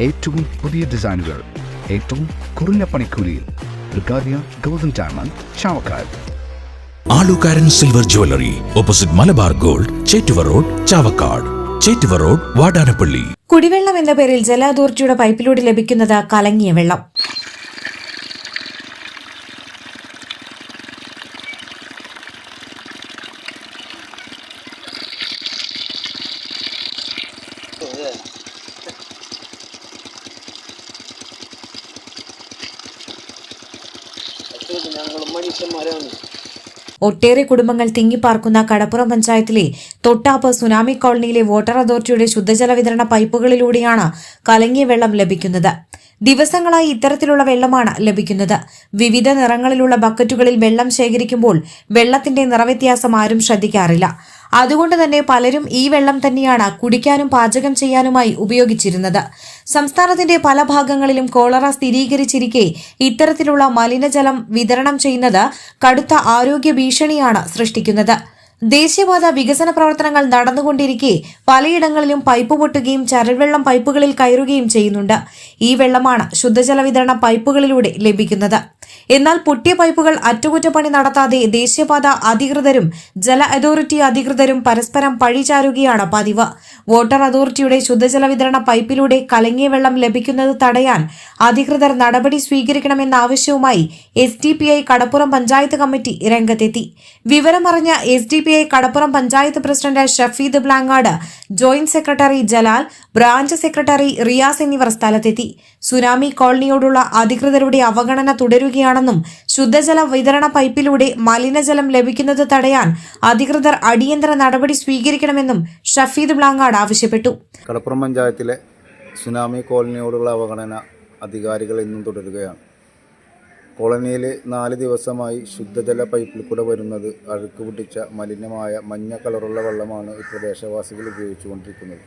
ഏറ്റവും പുതിയ ഡിസൈനുകൾ ഏറ്റവും കുറഞ്ഞ പണിക്കൂലിയിൽ. ബ്രിഗാദിയ golden diamond, Chavakkad. Alukkaran silver jewellery, opposite Malabar gold, Chettuva road, Chavakkad. Chettuva road, Vadanappally. കുടിവെള്ളം എന്ന പേരിൽ ജല അതോറിറ്റിയുടെ പൈപ്പിലൂടെ ലഭിക്കുന്നത് കലങ്ങിയ വെള്ളം. ഒട്ടേറെ കുടുംബങ്ങൾ തിങ്ങിപ്പാർക്കുന്ന കടപ്പുറം പഞ്ചായത്തിലെ തൊട്ടാപ്പ് സുനാമി കോളനിയിലെ വാട്ടർ അതോറിറ്റിയുടെ ശുദ്ധജല വിതരണ പൈപ്പുകളിലൂടെയാണ് കലങ്ങിയ വെള്ളം ലഭിക്കുന്നത്. ദിവസങ്ങളായി ഇത്തരത്തിലുള്ള വെള്ളമാണ് ലഭിക്കുന്നത്. വിവിധ നിറങ്ങളിലുള്ള ബക്കറ്റുകളിൽ വെള്ളം ശേഖരിക്കുമ്പോൾ വെള്ളത്തിന്റെ നിറവ്യത്യാസം ആരും ശ്രദ്ധിക്കാറില്ല. അതുകൊണ്ട് തന്നെ പലരും ഈ വെള്ളം തന്നെയാണ് കുടിക്കാനും പാചകം ചെയ്യാനുമായി ഉപയോഗിച്ചിരുന്നത്. സംസ്ഥാനത്തിന്റെ പല ഭാഗങ്ങളിലും കോളറ സ്ഥിരീകരിച്ചിരിക്കെ ഇത്തരത്തിലുള്ള മലിനജലം വിതരണം ചെയ്യുന്നത് കടുത്ത ആരോഗ്യ ഭീഷണിയാണ് സൃഷ്ടിക്കുന്നത്. ദേശീയപാത വികസന പ്രവർത്തനങ്ങൾ നടന്നുകൊണ്ടിരിക്കെ പലയിടങ്ങളിലും പൈപ്പ് പൊട്ടുകയും ചരൽവെള്ളം പൈപ്പുകളിൽ കയറുകയും ചെയ്യുന്നുണ്ട്. ഈ വെള്ളമാണ് ശുദ്ധജല വിതരണ പൈപ്പുകളിലൂടെ ലഭിക്കുന്നത്. എന്നാൽ പൊട്ടിയ പൈപ്പുകൾ അറ്റകുറ്റപ്പണി നടത്താതെ ദേശീയപാത അധികൃതരും ജല അതോറിറ്റി അധികൃതരും പരസ്പരം പഴിചാരുകയാണ് പതിവ്. വാട്ടർ അതോറിറ്റിയുടെ ശുദ്ധജല വിതരണ പൈപ്പിലൂടെ കലങ്ങിയ വെള്ളം ലഭിക്കുന്നത് തടയാൻ അധികൃതർ നടപടി സ്വീകരിക്കണമെന്ന ആവശ്യവുമായി SDPI കടപ്പുറം പഞ്ചായത്ത് കമ്മിറ്റി രംഗത്തെത്തി. വിവരമറിഞ്ഞ SDPI Kadappuram panchayat president Shafeed Blangad, joint secretary Jalal, branch secretary Riyas എന്നിവർ സ്ഥലത്തെത്തി. സുനാമി കോളനിയോടുള്ള അധികൃതരുടെ അവഗണന തുടരുകയാണെന്നും ശുദ്ധജല വിതരണ പൈപ്പിലൂടെ മലിനജലം ലഭിക്കുന്നത് തടയാൻ അധികൃതർ അടിയന്തര നടപടി സ്വീകരിക്കണമെന്നും ഷഫീദ് ബ്ലാങ്ങാട് ആവശ്യപ്പെട്ടു. കടപ്പുറം പഞ്ചായത്തിലെ സുനാമി കോളനിയോടുള്ള അവഗണന അധികാരികൾ ഇന്നും തുടരുകയാണ്. കോളനിയിൽ 4 ദിവസമായി ശുദ്ധജല പൈപ്പിൽ കൂടെ വരുന്നത് അഴുക്ക് പിടിച്ച മലിനമായ മഞ്ഞ കളറുള്ള വെള്ളമാണ് ഈ പ്രദേശവാസികൾ ഉപയോഗിച്ചുകൊണ്ടിരിക്കുന്നത്.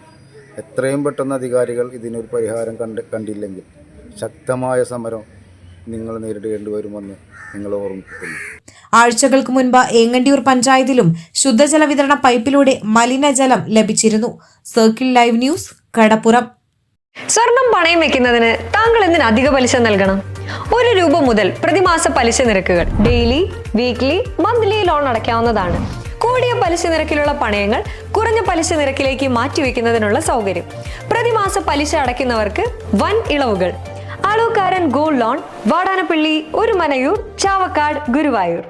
എത്രയും പെട്ടെന്ന് അധികാരികൾ ഇതിനൊരു പരിഹാരം കണ്ടില്ലെങ്കിൽ ശക്തമായ സമരം നിങ്ങൾ നേരിടേണ്ടി വരുമെന്ന് നിങ്ങൾ ഓർമ്മിപ്പിക്കുന്നു. ആഴ്ചകൾക്ക് മുൻപ് ഏങ്ങണ്ടിയൂർ പഞ്ചായത്തിലും ശുദ്ധജല വിതരണ പൈപ്പിലൂടെ മലിനജലം ലഭിച്ചിരുന്നു. സർക്കിൾ ലൈവ് ന്യൂസ്, കടപ്പുറം. സ്വർണം പണയം വെക്കുന്നതിന് താങ്കൾ എന്തിന് അധിക പലിശ നൽകണം? 1 രൂപ മുതൽ പ്രതിമാസ പലിശ നിരക്കുകൾ ഡെയിലി, വീക്ക്ലി, മന്ത്ലി ലോൺ അടയ്ക്കാവുന്നതാണ്. കൂടിയ പലിശ നിരക്കിലുള്ള പണയങ്ങൾ കുറഞ്ഞ പലിശ നിരക്കിലേക്ക് മാറ്റിവെക്കുന്നതിനുള്ള സൗകര്യം. പ്രതിമാസ പലിശ അടയ്ക്കുന്നവർക്ക് വൻ ഇളവുകൾ. ആലുകാരൻ ഗോൾഡ് ലോൺ, വാടാനപ്പള്ളി, ഒരുമനയൂർ, ചാവക്കാട്, ഗുരുവായൂർ.